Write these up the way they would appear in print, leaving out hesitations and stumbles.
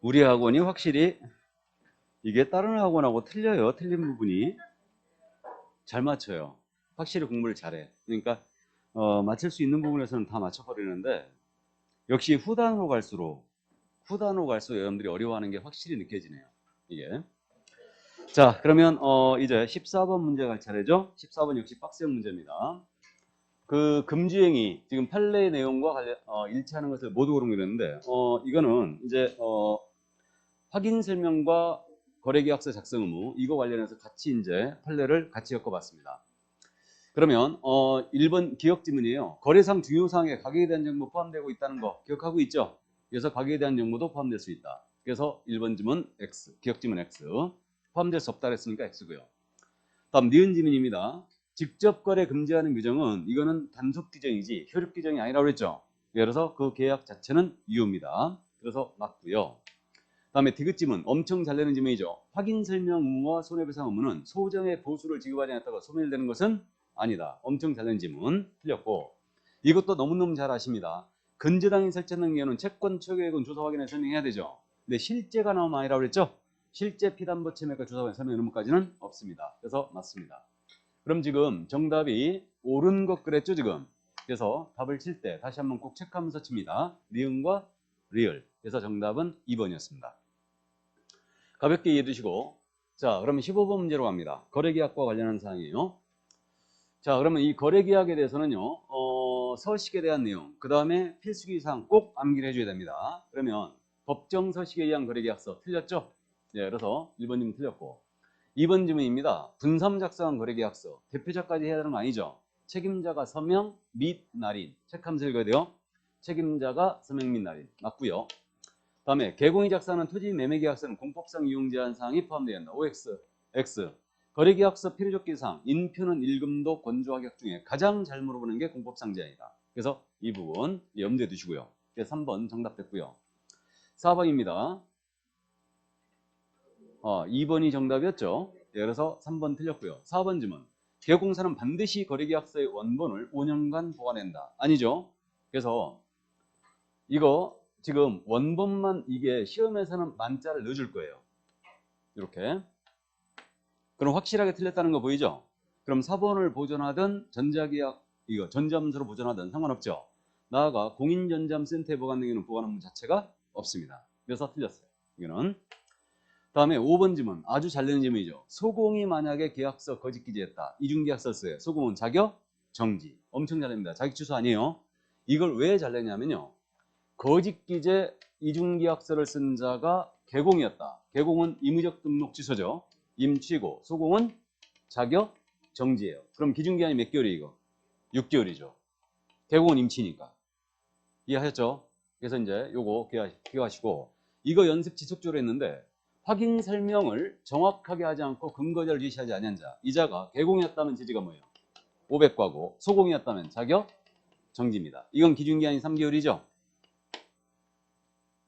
우리 학원이 확실히 이게 다른 학원하고 틀려요. 틀린 부분이 잘 맞춰요. 확실히 공부를 잘해. 그러니까 맞출 수 있는 부분에서는 다 맞춰버리는데 역시 후단으로 갈수록 여러분들이 어려워하는 게 확실히 느껴지네요. 이게. 자, 그러면 이제 14번 문제 갈 차례죠. 14번 역시 빡세형 문제입니다. 그 금주행위 지금 판례의 내용과 일치하는 것을 모두 고른 게 있는데 이거는 이제 확인 설명과 거래계약서 작성 의무 이거 관련해서 같이 이제 판례를 같이 엮어봤습니다. 그러면 1번 기억 지문이에요. 거래상 중요 사항에 가격에 대한 정보 포함되고 있다는 거 기억하고 있죠? 그래서 가격에 대한 정보도 포함될 수 있다. 그래서 1번 지문 X, 기억 지문 X. 포함될 수 없다 그랬으니까 X고요. 다음 니은 지문입니다. 직접 거래 금지하는 규정은 이거는 단속 규정이지 효력 규정이 아니라고 그랬죠. 그래서 그 계약 자체는 유효입니다. 그래서 맞고요. 다음에 디귿 지문 엄청 잘 내는 지문이죠. 확인 설명 의무와 손해배상 의무는 소정의 보수를 지급하지 않았다고 소멸되는 것은 아니다. 엄청 잘 내는 지문 틀렸고 이것도 너무너무 잘 아십니다. 근저당이 설정된 경우는 채권 취득액은 조사 확인에 설명해야 되죠. 근데 실제가 나오면 아니라고 그랬죠. 실제 피담보 채매가 조사 확인 설명 의무까지는 없습니다. 그래서 맞습니다. 그럼 지금 정답이 옳은 것 그랬죠 지금. 그래서 답을 칠 때 다시 한번 꼭 체크하면서 칩니다. 니은과 리을. 그래서 정답은 2번이었습니다. 가볍게 이해해 두시고 자 그러면 15번 문제로 갑니다. 거래계약과 관련한 사항이에요. 자 그러면 이 거래계약에 대해서는요 서식에 대한 내용 그 다음에 필수기사항 꼭 암기를 해줘야 됩니다. 그러면 법정 서식에 의한 거래계약서 틀렸죠? 네, 그래서 1번 질문 틀렸고 2번 질문입니다. 분삼 작성한 거래계약서 대표자까지 해야 되는 거 아니죠? 책임자가 서명 및 날인 체크하면서 읽어야 돼요. 책임자가 서명 및 날인 맞고요. 다음에 개공이 작성하는 토지 매매 계약서는 공법상 이용 제한 사항이 포함되어 있다. OX, X. 거래계약서 필요조건 사항, 인표는 일금도 건조하격 중에 가장 잘 물어보는 게 공법상 제한이다. 그래서 이 부분 염두에 두시고요. 그래서 3번 정답 됐고요. 4번입니다. 2번이 정답이었죠. 그래서 3번 틀렸고요. 4번 질문. 개업공사는 반드시 거래계약서의 원본을 5년간 보관한다. 아니죠. 그래서 이거 지금 원본만 이게 시험에서는 만자를 넣어줄 거예요. 이렇게. 그럼 확실하게 틀렸다는 거 보이죠? 그럼 사본을 보존하든 전자계약 이거 전자문서로 보존하든 상관없죠. 나아가 공인전자센터에 보관된 경우는 보관 업무 자체가 없습니다. 그래서 틀렸어요. 이거는. 다음에 5번 지문 아주 잘 되는 질문이죠. 소공이 만약에 계약서 거짓 기재했다. 이중계약서 써요. 소공은 자격 정지. 엄청 잘 됩니다. 자격 취소 아니에요. 이걸 왜 잘 내냐면요. 거짓 기재 이중계약서를 쓴 자가 개공이었다. 개공은 임의적 등록 취소죠. 임취고 소공은 자격 정지예요. 그럼 기준기한이 몇 개월이 이거? 6개월이죠. 개공은 임치니까. 이해하셨죠? 그래서 이제 요거 기억하시고 이거 연습 지속적으로 했는데 확인 설명을 정확하게 하지 않고 근거자를 제시하지 않은 자. 이 자가 개공이었다면 제지가 뭐예요? 500과고 소공이었다면 자격 정지입니다. 이건 기준기한이 3개월이죠.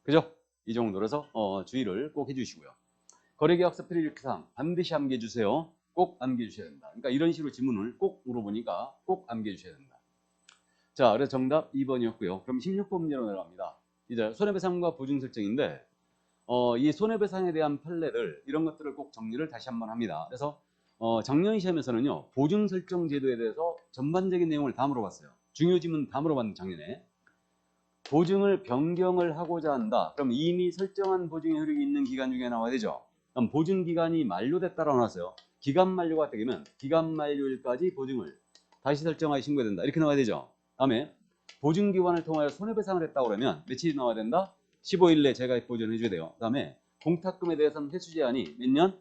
그죠? 이 정도로서 주의를 꼭 해주시고요. 거래계약서 필요조건사항 반드시 암기해 주세요. 꼭 암기해 주셔야 된다. 그러니까 이런 식으로 지문을 꼭 물어보니까 꼭 암기해 주셔야 된다. 자, 그래서 정답 2번이었고요. 그럼 16번 문제로 내려갑니다. 이제 손해배상과 보증 설정인데 이 손해배상에 대한 판례를 이런 것들을 꼭 정리를 다시 한번 합니다. 그래서 작년 시험에서는요 보증 설정 제도에 대해서 전반적인 내용을 다 물어봤어요. 중요 지문 다 물어봤는데 작년에 보증을 변경을 하고자 한다. 그럼 이미 설정한 보증의 효력이 있는 기간 중에 나와야 되죠. 그럼 보증 기간이 만료됐다라고 나왔어요. 기간 만료가 되면 기간 만료일까지 보증을 다시 설정하여 신고해야 된다. 이렇게 나와야 되죠. 다음에 보증 기관을 통하여 손해배상을 했다고 그러면 며칠이 나와야 된다? 15일 내 재가입 보증을 해줘야 돼요. 그다음에 공탁금에 대해서는 회수 제한이 몇 년?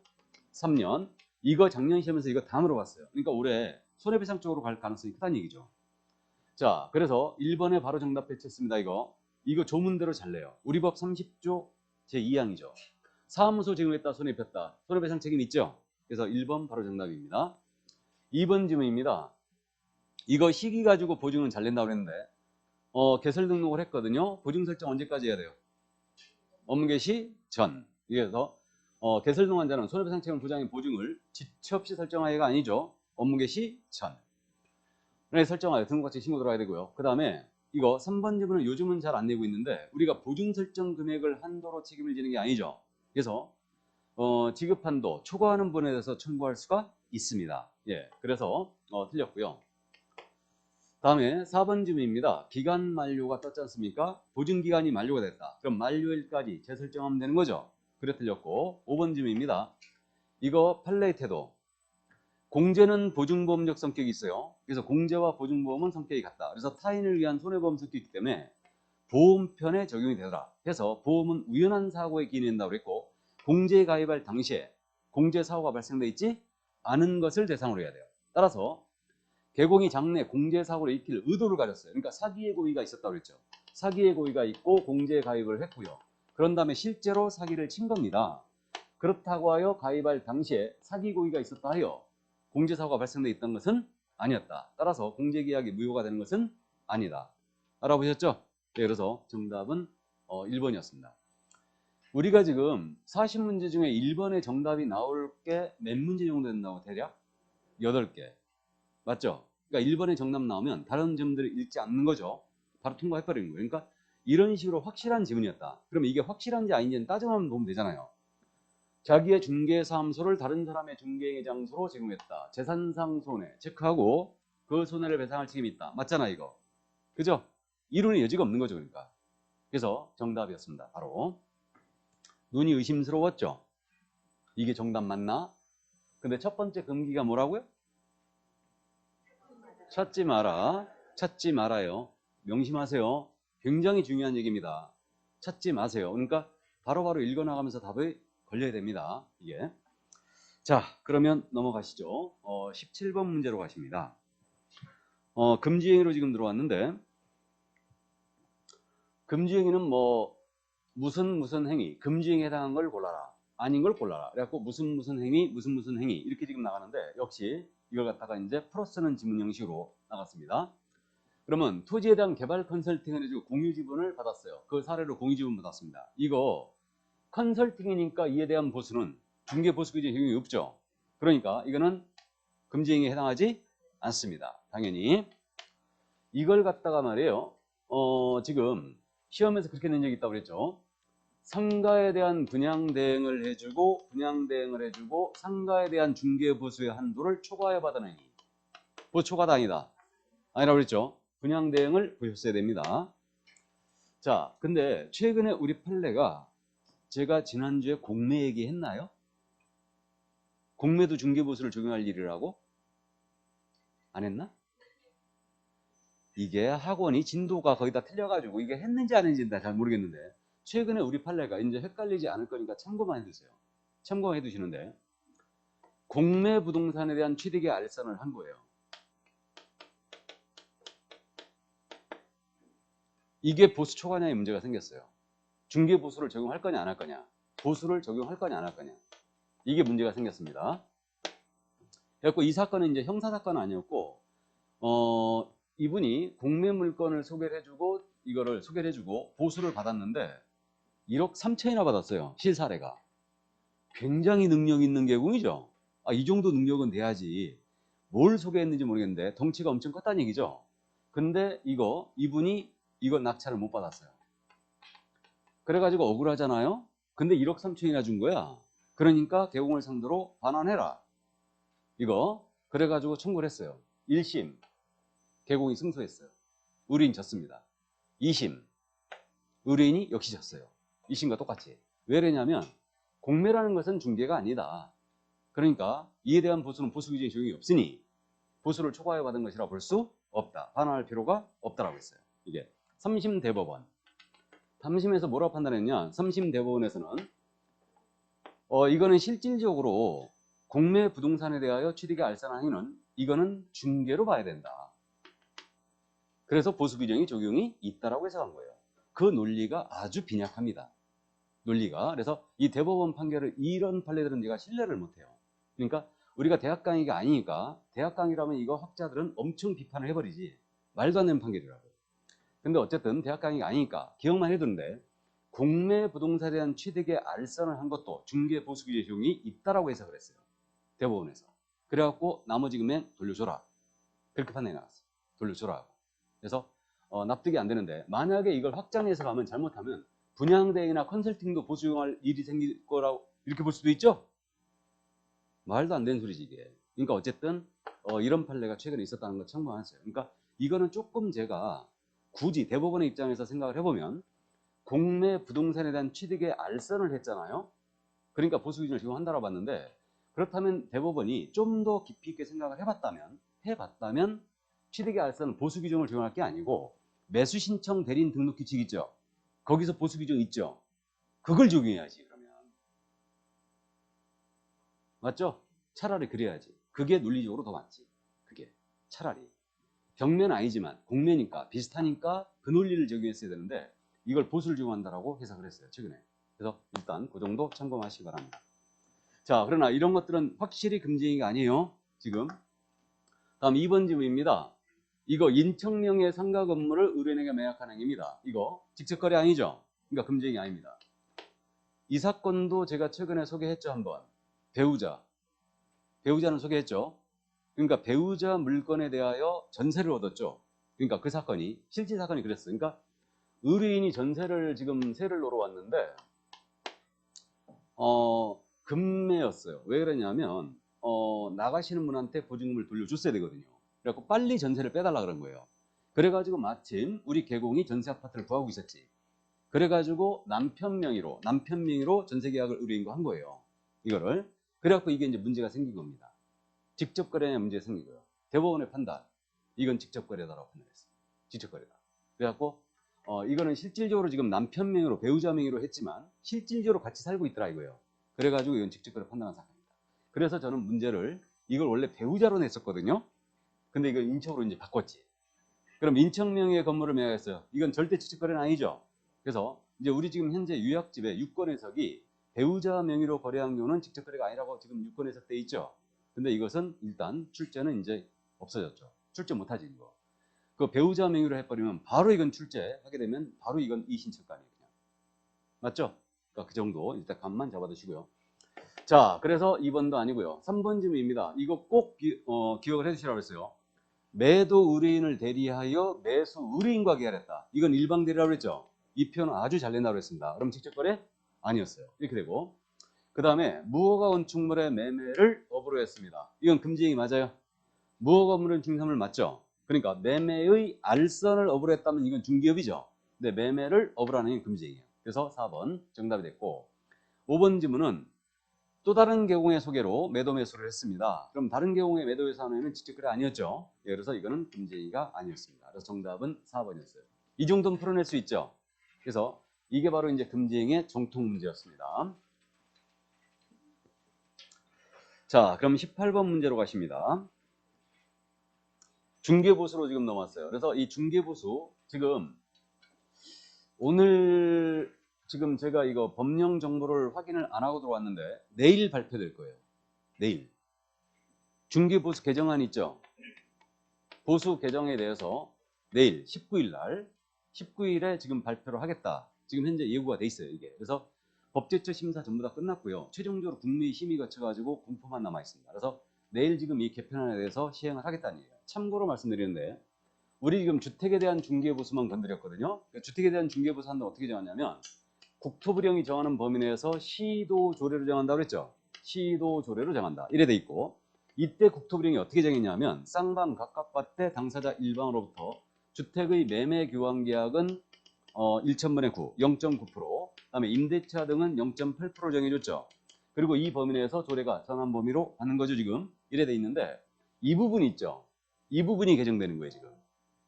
3년. 이거 작년 시험에서 이거 다 물어봤어요. 그러니까 올해 손해배상 쪽으로 갈 가능성이 크다는 얘기죠. 자, 그래서 1번에 바로 정답 배치했습니다. 이거 조문대로 잘 내요. 우리 법 30조 제2항이죠. 사무소 제공했다 손해폈다. 손해배상 책임 있죠? 그래서 1번 바로 정답입니다. 2번 질문입니다. 이거 시기 가지고 보증은 잘 낸다고 그랬는데 개설 등록을 했거든요. 보증 설정 언제까지 해야 돼요? 업무 개시 전. 그래서 개설 등록한 자는 손해배상 책임 부장의 보증을 지체 없이 설정하여가 아니죠. 업무 개시 전. 네, 설정하여 등록같이 신고 들어가야 되고요. 그 다음에 이거 3번 지문은 요즘은 잘 안 내고 있는데 우리가 보증 설정 금액을 한도로 책임을 지는 게 아니죠. 그래서 지급 한도 초과하는 분에 대해서 청구할 수가 있습니다. 예, 그래서 틀렸고요. 다음에 4번 질문입니다. 기간 만료가 떴지 않습니까? 보증기간이 만료가 됐다. 그럼 만료일까지 재설정하면 되는 거죠. 그래 틀렸고 5번 질문입니다. 이거 판례의 태도. 공제는 보증보험적 성격이 있어요. 그래서 공제와 보증보험은 성격이 같다. 그래서 타인을 위한 손해보험 성격이기 때문에 보험편에 적용이 되더라. 해서 보험은 우연한 사고에 기인한다고 그랬고 공제에 가입할 당시에 공제 사고가 발생돼 있지 않은 것을 대상으로 해야 돼요. 따라서 개공이 장래 공제 사고를 일으킬 의도를 가졌어요. 그러니까 사기의 고의가 있었다고 그랬죠. 사기의 고의가 있고 공제에 가입을 했고요. 그런 다음에 실제로 사기를 친 겁니다. 그렇다고 하여 가입할 당시에 사기 고의가 있었다 하여 공제 사고가 발생돼 있던 것은 아니었다. 따라서 공제 계약이 무효가 되는 것은 아니다. 알아보셨죠? 네, 그래서 정답은 1번이었습니다. 우리가 지금 40문제 중에 1번의 정답이 나올 게 몇 문제 정도 된다고 대략? 8개. 맞죠? 그러니까 1번의 정답 나오면 다른 점들을 읽지 않는 거죠. 바로 통과해버리는 거예요. 그러니까 이런 식으로 확실한 지문이었다. 그러면 이게 확실한지 아닌지는 따져만 보면 되잖아요. 자기의 중개사무소를 다른 사람의 중개의 장소로 제공했다. 재산상 손해 체크하고 그 손해를 배상할 책임이 있다. 맞잖아 이거. 그죠? 이론의 여지가 없는 거죠. 그러니까. 그래서 정답이었습니다. 바로. 눈이 의심스러웠죠? 이게 정답 맞나? 근데 첫 번째 금기가 뭐라고요? 찾지 마라. 찾지 말아요. 명심하세요. 굉장히 중요한 얘기입니다. 찾지 마세요. 그러니까 바로바로 읽어나가면서 답이 걸려야 됩니다. 이게. 자, 그러면 넘어가시죠. 17번 문제로 가십니다. 금지행위로 지금 들어왔는데 금지행위는 뭐 무슨 행위, 금지행위에 해당한 걸 골라라. 아닌 걸 골라라. 그래갖고 무슨 행위, 무슨 행위 이렇게 지금 나가는데 역시 이걸 갖다가 이제 풀어 쓰는 지문 형식으로 나갔습니다. 그러면 토지에 대한 개발 컨설팅을 해주고 공유 지분을 받았어요. 그 사례로 공유 지분 받았습니다. 이거 컨설팅이니까 이에 대한 보수는 중개 보수 규제 적용이 없죠. 그러니까 이거는 금지행위에 해당하지 않습니다. 당연히 이걸 갖다가 말이에요. 지금 시험에서 그렇게 낸 적이 있다고 그랬죠. 상가에 대한 분양 대행을 해주고 상가에 대한 중개 보수의 한도를 초과해 받은 행위. 보수 초과다 아니다. 아니라고 그랬죠. 분양 대행을 보셨어야 됩니다. 자, 근데 최근에 우리 판례가 제가 지난주에 공매 얘기했나요? 공매도 중개 보수를 적용할 일이라고? 안 했나? 이게 학원이 진도가 거의 다 틀려가지고 이게 했는지 안 했는지 잘 모르겠는데 최근에 우리 판례가 이제 헷갈리지 않을 거니까 참고만 해두세요. 참고만 해두시는데 공매 부동산에 대한 취득의 알선을 한 거예요. 이게 보수 초과냐의 문제가 생겼어요. 중개 보수를 적용할 거냐 안 할 거냐, 보수를 적용할 거냐 안 할 거냐, 이게 문제가 생겼습니다. 그래서 이 사건은 이제 형사 사건은 아니었고 이분이 공매 물건을 소개를 해주고 이거를 소개를 해주고 보수를 받았는데 1억 3천이나 받았어요. 실사례가. 굉장히 능력 있는 개공이죠. 이 정도 능력은 돼야지. 뭘 소개했는지 모르겠는데 덩치가 엄청 컸다는 얘기죠. 근데 이분이 이거 낙찰을 못 받았어요. 그래가지고 억울하잖아요. 근데 1억 3천이나 준 거야. 그러니까 개공을 상대로 반환해라. 이거 그래가지고 청구를 했어요. 1심 개공이 승소했어요. 의뢰인 졌습니다. 2심 의뢰인이 역시 졌어요. 2심과 똑같이. 왜 그러냐면 공매라는 것은 중개가 아니다. 그러니까 이에 대한 보수는 보수 규정이 적용이 없으니 보수를 초과해 받은 것이라 볼 수 없다. 반환할 필요가 없다라고 했어요. 이게 3심 대법원. 3심에서 뭐라고 판단했냐? 3심 대법원에서는 이거는 실질적으로 공매 부동산에 대하여 취득의 알선한 행위는 이거는 중개로 봐야 된다. 그래서 보수 규정이 적용이 있다라고 해석한 거예요. 그 논리가 아주 빈약합니다. 논리가. 그래서 이 대법원 판결을 이런 판례들은 제가 신뢰를 못해요. 그러니까 우리가 대학 강의가 아니니까 대학 강의라면 이거 학자들은 엄청 비판을 해버리지. 말도 안 되는 판결이라고. 근데 어쨌든 대학 강의가 아니니까 기억만 해두는데 공매 부동산에 대한 취득의 알선을 한 것도 중개 보수 규제 적용이 있다라고 해석을 했어요. 대법원에서. 그래갖고 나머지 금액 돌려줘라. 그렇게 판단이 나왔어요. 돌려줘라 하고. 그래서 납득이 안 되는데 만약에 이걸 확장해서 가면 잘못하면 분양대행이나 컨설팅도 보수 이용할 일이 생길 거라고 이렇게 볼 수도 있죠. 말도 안 되는 소리지 이게. 그러니까 어쨌든 이런 판례가 최근에 있었다는 걸 참고하세요. 그러니까 이거는 조금 제가 굳이 대법원의 입장에서 생각을 해보면 국내 부동산에 대한 취득에 알선을 했잖아요. 그러니까 보수 기준을 적용한다고 봤는데 그렇다면 대법원이 좀 더 깊이 있게 생각을 해봤다면 취득의 알선은 보수 기준을 적용할 게 아니고 매수 신청 대리인 등록 규칙 있죠. 거기서 보수 기준 있죠. 그걸 적용해야지 그러면. 맞죠? 차라리 그래야지. 그게 논리적으로 더 맞지. 그게 차라리. 벽면 아니지만 공매니까 비슷하니까 그 논리를 적용했어야 되는데 이걸 보수를 적용한다라고 해석을 했어요. 최근에. 그래서 일단 그 정도 참고하시기 바랍니다. 자, 그러나 이런 것들은 확실히 금지행위가 아니에요. 지금. 다음 2번 질문입니다. 이거 인척명의 상가 건물을 의뢰인에게 매각한 행위입니다. 이거 직접거래 아니죠? 그러니까 금지행위 아닙니다. 이 사건도 제가 최근에 소개했죠. 한번. 배우자는 소개했죠. 그러니까 배우자 물건에 대하여 전세를 얻었죠. 그러니까 그 사건이 실제 사건이 그랬어요. 그러니까 의뢰인이 전세를 지금 세를 놓으러 왔는데 금매였어요. 왜 그러냐면 나가시는 분한테 보증금을 돌려줬어야 되거든요. 그래갖고 빨리 전세를 빼달라 그런 거예요. 그래가지고 마침 우리 개공이 전세 아파트를 구하고 있었지. 그래가지고 남편 명의로 전세 계약을 의뢰인과 한 거예요. 이거를. 그래갖고 이게 이제 문제가 생긴 겁니다. 직접 거래에 문제가 생기고요. 대법원의 판단. 이건 직접 거래다라고 판단했어요. 직접 거래다. 그래갖고 이거는 실질적으로 지금 남편 명의로 배우자 명의로 했지만 실질적으로 같이 살고 있더라 이거예요. 그래가지고 이건 직접 거래 판단한 사건입니다. 그래서 저는 문제를 이걸 원래 배우자로 냈었거든요. 근데 이걸 인척으로 이제 바꿨지. 그럼 인척 명의의 건물을 매각했어요. 이건 절대 직접 거래는 아니죠. 그래서 이제 우리 지금 현재 유약집의 유권 해석이 배우자 명의로 거래한 경우는 직접 거래가 아니라고 지금 유권 해석돼 있죠. 근데 이것은 일단 출제는 이제 없어졌죠. 출제 못하지 이거. 그 배우자 명의로 해버리면 바로 이건 출제하게 되면 바로 이건 이신청가네요. 그냥. 맞죠? 그러니까 그 정도 일단 감만 잡아두시고요. 자, 그래서 2번도 아니고요. 3번 질문입니다. 이거 꼭 기억을 해주시라고 했어요. 매도 의뢰인을 대리하여 매수 의뢰인과 계약했다. 이건 일방 대리라고 했죠. 이 표현은 아주 잘 낸다고 했습니다. 그럼 직접 거래? 아니었어요. 이렇게 되고 그 다음에 무허가 건축물의 매매를 업으로 했습니다. 이건 금지행위 맞아요. 무허가 건물은 중개사물 맞죠. 그러니까 매매의 알선을 업으로 했다면 이건 중개업이죠. 근데 매매를 업으로 하는 게 금지행위예요. 그래서 4번 정답이 됐고 5번 질문은 또 다른 계공의 소개로 매도 매수를 했습니다. 그럼 다른 계공의 매도 매수 하는 직접 거래 아니었죠. 예, 그래서 이거는 금지행위가 아니었습니다. 그래서 정답은 4번이었어요. 이 정도는 풀어낼 수 있죠. 그래서 이게 바로 이제 금지행위의 정통 문제였습니다. 자, 그럼 18번 문제로 가십니다. 중개보수로 지금 넘어왔어요. 그래서 이 중개보수 지금 오늘 지금 제가 이거 법령 정보를 확인을 안 하고 들어왔는데 내일 발표될 거예요. 내일. 중개보수 개정안 있죠? 보수 개정에 대해서 내일 19일 날 19일에 지금 발표를 하겠다. 지금 현재 예고가 돼 있어요. 이게. 그래서 법제처 심사 전부 다 끝났고요. 최종적으로 국무위 심의 거쳐가지고 공포만 남아 있습니다. 그래서 내일 지금 이 개편안에 대해서 시행을 하겠다는 얘기예요. 참고로 말씀드리는데 우리 지금 주택에 대한 중개보수만 건드렸거든요. 그러니까 주택에 대한 중개보수 한다 어떻게 정하냐면 국토부령이 정하는 범위 내에서 시도 조례로 정한다고 그랬죠. 시도 조례로 정한다. 이래 돼 있고 이때 국토부령이 어떻게 정했냐면 쌍방 각각 밭의 당사자 일방으로부터 주택의 매매 교환 계약은 1,000분의 9, 0.9%, 그다음에 임대차 등은 0.8% 정해줬죠. 그리고 이 범위 내에서 조례가 전환 범위로 하는 거죠 지금. 이래 돼 있는데 이 부분이 있죠. 이 부분이 개정되는 거예요 지금.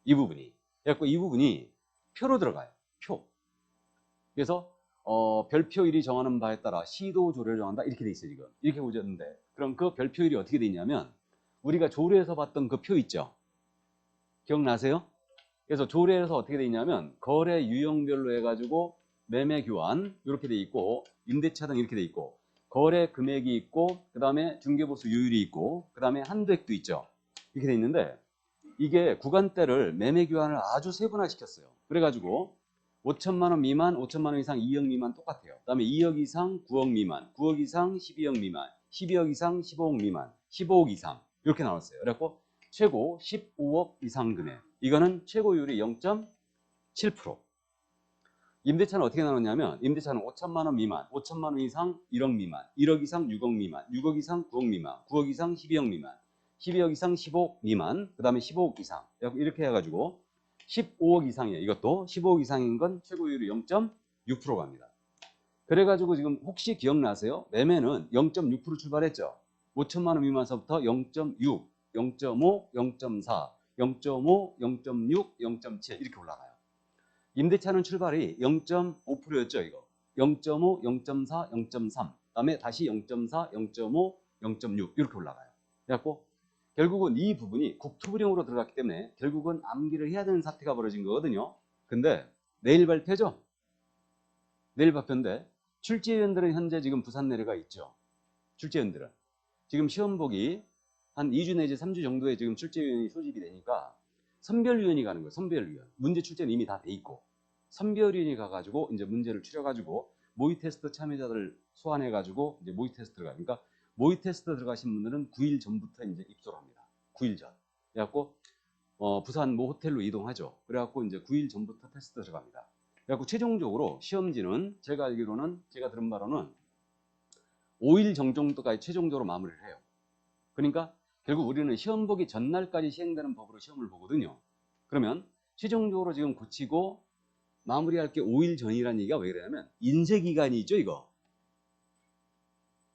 이 부분이. 그래서 이 부분이 표로 들어가요. 표. 그래서 별표일이 정하는 바에 따라 시도 조례를 정한다 이렇게 돼 있어요 지금. 이렇게 보셨는데 그럼 그 별표일이 어떻게 돼 있냐면 우리가 조례에서 봤던 그 표 있죠. 기억나세요? 그래서 조례에서 어떻게 돼 있냐면 거래 유형별로 해가지고 매매 교환 이렇게 돼 있고 임대차 등 이렇게 돼 있고 거래 금액이 있고 그 다음에 중개보수 요율이 있고 그 다음에 한도액도 있죠. 이렇게 돼 있는데 이게 구간대를 매매 교환을 아주 세분화시켰어요. 그래가지고 5천만 원 미만, 5천만 원 이상, 2억 미만 똑같아요. 그 다음에 2억 이상, 9억 미만, 9억 이상, 12억 미만, 12억 이상, 15억 미만, 15억 이상 이렇게 나왔어요. 그래갖고 최고 15억 이상 금액. 이거는 최고율이 0.7%. 임대차는 어떻게 나누냐면 임대차는 5천만 원 미만, 5천만 원 이상 1억 미만, 1억 이상 6억 미만, 6억 이상 9억 미만, 9억 이상 12억 미만, 12억 이상 15억 미만, 그 다음에 15억 이상. 이렇게 해가지고 15억 이상이에요. 이것도 15억 이상인 건 최고율이 0.6% 갑니다. 그래가지고 지금 혹시 기억나세요? 매매는 0.6% 출발했죠. 5천만 원 미만서부터 0.6, 0.5, 0.4, 0.5, 0.6, 0.7 이렇게 올라가요. 임대차는 출발이 0.5%였죠. 이거 0.5, 0.4, 0.3 그다음에 다시 0.4, 0.5, 0.6 이렇게 올라가요. 그래갖고 결국은 이 부분이 국토부령으로 들어갔기 때문에 결국은 암기를 해야 되는 사태가 벌어진 거거든요. 근데 내일 발표죠. 내일 발표인데 출제위원들은 현재 지금 부산 내려가 있죠. 출제위원들은 지금 시험 보기 한 2주 내지 3주 정도에 지금 출제위원이 소집이 되니까 선별위원이 가는 거예요. 선별위원. 문제 출제는 이미 다 돼 있고 선별위원이 가가지고 이제 문제를 추려가지고 모의 테스트 참여자들을 소환해가지고 이제 모의 테스트를 가. 그러니까 모의 테스트 들어가신 분들은 9일 전부터 이제 입소를 합니다. 9일 전. 그래갖고 부산 모 호텔로 이동하죠. 그래갖고 이제 9일 전부터 테스트 들어갑니다. 그래갖고 최종적으로 시험지는 제가 알기로는 제가 들은 바로는 5일 정도까지 최종적으로 마무리를 해요. 그러니까 결국 우리는 시험 보기 전날까지 시행되는 법으로 시험을 보거든요. 그러면 최종적으로 지금 고치고 마무리할 게 5일 전이라는 얘기가 왜 그러냐면 인쇄 기간이 있죠, 이거.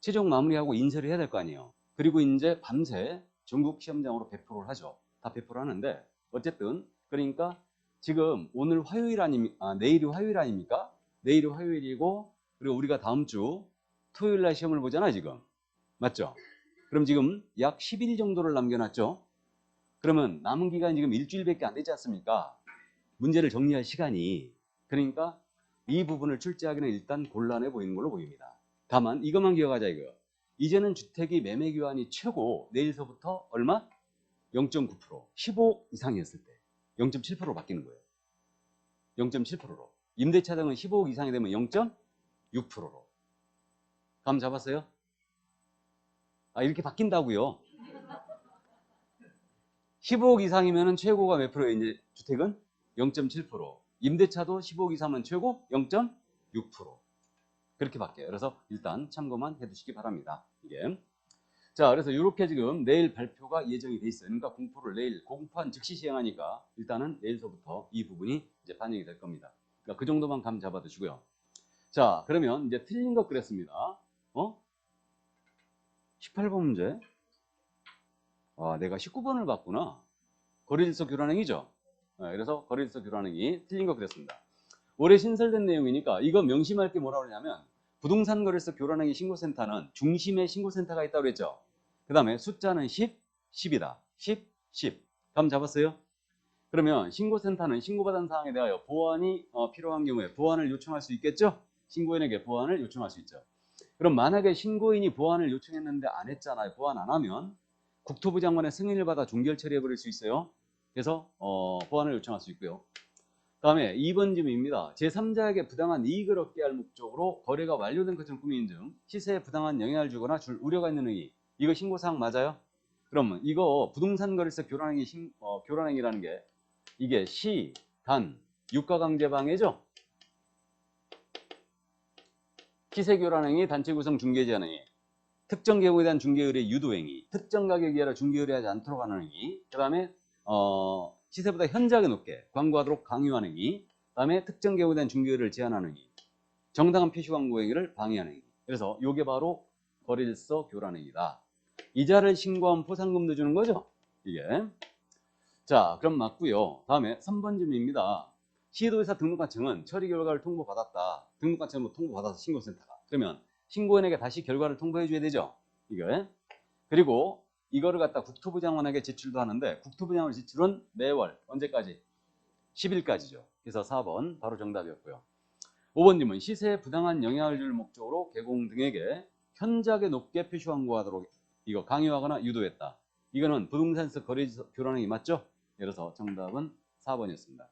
최종 마무리하고 인쇄를 해야 될 거 아니에요. 그리고 이제 밤새 전국 시험장으로 배포를 하죠. 다 배포를 하는데 어쨌든 그러니까 지금 오늘 화요일 내일이 화요일 아닙니까? 내일이 화요일이고 그리고 우리가 다음 주 토요일 날 시험을 보잖아요, 지금. 맞죠? 그럼 지금 약 10일 정도를 남겨놨죠? 그러면 남은 기간이 지금 일주일밖에 안 되지 않습니까? 문제를 정리할 시간이. 그러니까 이 부분을 출제하기는 일단 곤란해 보이는 걸로 보입니다. 다만 이것만 기억하자 이거요. 이제는 주택이 매매 기간이 최고 내일서부터 얼마? 0.9%, 15 이상이었을 때 0.7%로 바뀌는 거예요. 0.7%로. 임대차 등은 15억 이상이 되면 0.6%로. 감 잡았어요? 이렇게 바뀐다고요. 15억 이상이면 최고가 몇 프로예요? 이제 주택은 0.7%. 임대차도 15억 이상은 최고 0.6%. 그렇게 바뀌어요. 그래서 일단 참고만 해두시기 바랍니다. 이게. 자, 그래서 이렇게 지금 내일 발표가 예정이 돼 있어요. 그러니까 공포를 내일 공포한 즉시 시행하니까 일단은 내일서부터 이 부분이 이제 반영이 될 겁니다. 그러니까 그 정도만 감 잡아 두시고요. 자, 그러면 이제 틀린 것 그랬습니다. 18번 문제. 내가 19번을 봤구나. 거래질서 교란행위죠. 그래서 거래질서 교란행위 틀린 거 그랬습니다. 올해 신설된 내용이니까 이거 명심할 게 뭐라고 그러냐면 부동산 거래소 교란행위 신고센터는 중심에 신고센터가 있다고 그랬죠. 그 다음에 숫자는 10, 10이다. 10, 10. 감 잡았어요? 그러면 신고센터는 신고받은 사항에 대하여 보완이 필요한 경우에 보완을 요청할 수 있겠죠? 신고인에게 보완을 요청할 수 있죠. 그럼 만약에 신고인이 보완을 요청했는데 안 했잖아요. 보완 안 하면 국토부 장관의 승인을 받아 종결 처리해버릴 수 있어요. 그래서 보완을 요청할 수 있고요. 다음에 2번 질문입니다. 제3자에게 부당한 이익을 얻게 할 목적으로 거래가 완료된 것처럼 꾸민 등 시세에 부당한 영향을 주거나 줄 우려가 있는 행위. 이거 신고사항 맞아요? 그러면 이거 부동산 거래소 교란행위 교란행위라는 게 이게 시, 단, 유가강제방해죠? 시세교란행위, 단체구성 중개제한행위, 특정 경우에 대한 중개의뢰 유도행위, 특정 가격에 따라 중개의뢰하지 않도록 하는 행위, 그 다음에 시세보다 현저하게 높게 광고하도록 강요하는 행위, 그 다음에 특정 경우에 대한 중개의뢰를 제한하는 행위, 정당한 표시 광고 행위를 방해하는 행위. 그래서 이게 바로 거래질서 교란행위다. 이자를 신고하면 포상금도 주는 거죠? 이게. 자, 그럼 맞고요. 다음에 3번 질문입니다. 시도의사 등록관청은 처리 결과를 통보받았다. 등록관청은 통보받아서 신고센터가. 그러면 신고인에게 다시 결과를 통보해 줘야 되죠. 이거. 그리고 이거를 갖다 국토부 장관에게 제출도 하는데 국토부 장관 제출은 매월 언제까지? 10일까지죠. 그래서 4번 바로 정답이었고요. 5번 질문. 시세에 부당한 영향을 줄 목적으로 개공 등에게 현저하게 높게 표시 광고하도록 이거 강요하거나 유도했다. 이거는 부동산에서 거래 교란행위 맞죠? 그래서 정답은 4번이었습니다.